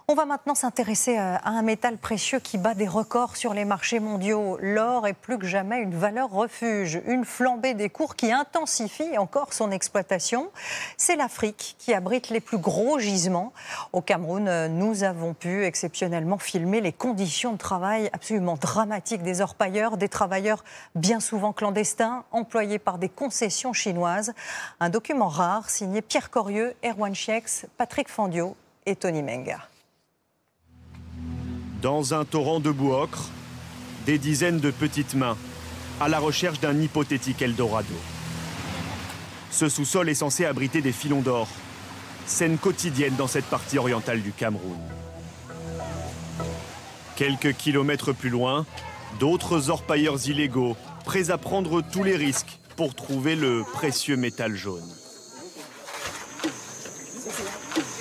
On va maintenant s'intéresser à un métal précieux qui bat des records sur les marchés mondiaux. L'or est plus que jamais une valeur refuge, une flambée des cours qui intensifie encore son exploitation. C'est l'Afrique qui abrite les plus gros gisements. Au Cameroun, nous avons pu exceptionnellement filmer les conditions de travail absolument dramatiques des orpailleurs, des travailleurs bien souvent clandestins, employés par des concessions chinoises. Un document rare signé Pierre Corieux, Erwan Chiex, Patrick Fandiot et Tony Menga. Dans un torrent de boue ocre, des dizaines de petites mains à la recherche d'un hypothétique Eldorado. Ce sous-sol est censé abriter des filons d'or, scène quotidienne dans cette partie orientale du Cameroun. Quelques kilomètres plus loin, d'autres orpailleurs illégaux, prêts à prendre tous les risques pour trouver le précieux métal jaune.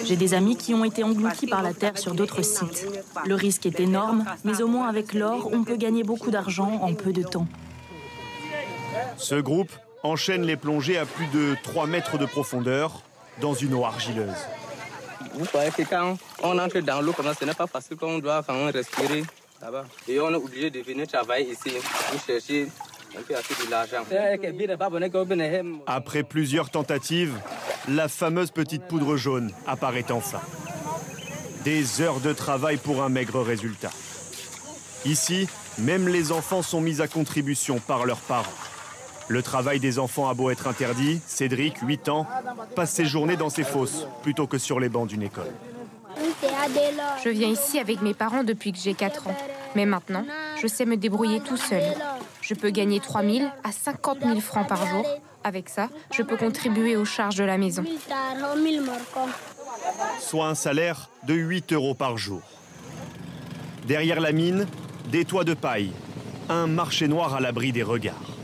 J'ai des amis qui ont été engloutis par la terre sur d'autres sites. Le risque est énorme, mais au moins avec l'or, on peut gagner beaucoup d'argent en peu de temps. Ce groupe enchaîne les plongées à plus de 3 mètres de profondeur dans une eau argileuse. Vous croyez que quand on entre dans l'eau, ce n'est pas facile qu'on doit quand même respirer là-bas. Et on est obligé de venir travailler ici pour chercher un peu de l'argent. Après plusieurs tentatives, la fameuse petite poudre jaune apparaît enfin. Des heures de travail pour un maigre résultat. Ici, même les enfants sont mis à contribution par leurs parents. Le travail des enfants a beau être interdit, Cédric, 8 ans, passe ses journées dans ses fosses plutôt que sur les bancs d'une école. Je viens ici avec mes parents depuis que j'ai 4 ans. Mais maintenant, je sais me débrouiller tout seul. Je peux gagner 3 000 à 50 000 francs par jour. Avec ça, je peux contribuer aux charges de la maison. Soit un salaire de 8 € par jour. Derrière la mine, des toits de paille, un marché noir à l'abri des regards.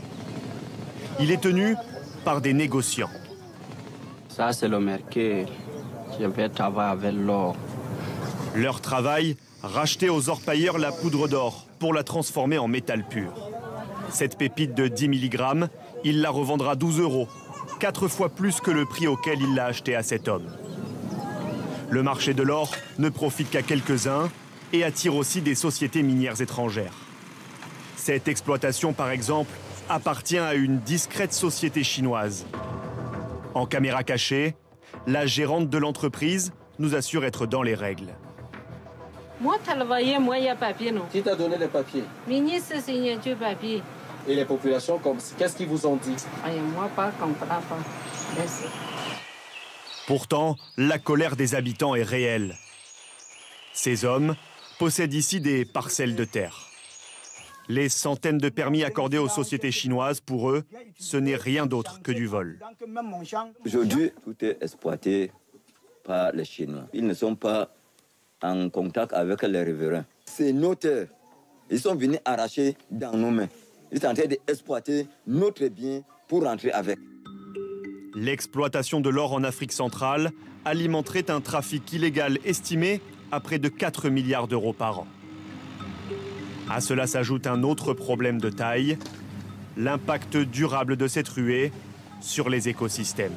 Il est tenu par des négociants. Ça, c'est le marché. Je vais travailler avec l'or. Leur travail, racheter aux orpailleurs la poudre d'or pour la transformer en métal pur. Cette pépite de 10 mg, il la revendra 12 €, 4 fois plus que le prix auquel il l'a acheté à cet homme. Le marché de l'or ne profite qu'à quelques-uns et attire aussi des sociétés minières étrangères. Cette exploitation, par exemple, appartient à une discrète société chinoise. En caméra cachée, la gérante de l'entreprise nous assure être dans les règles. Moi, travailler, moi, il y a papier, non. Qui t'a donné les papiers? Ministre, signature, papier. Et les populations, qu'est-ce qu'ils vous ont dit? Moi, pas, comprends pas. Merci. Pourtant, la colère des habitants est réelle. Ces hommes possèdent ici des parcelles de terre. Les centaines de permis accordés aux sociétés chinoises, pour eux, ce n'est rien d'autre que du vol. Aujourd'hui, tout est exploité par les Chinois. Ils ne sont pas en contact avec les riverains. C'est nos terres. Ils sont venus arracher dans nos mains. Ils sont en train d'exploiter notre bien pour rentrer avec. L'exploitation de l'or en Afrique centrale alimenterait un trafic illégal estimé à près de 4 milliards d'euros par an. À cela s'ajoute un autre problème de taille, l'impact durable de cette ruée sur les écosystèmes.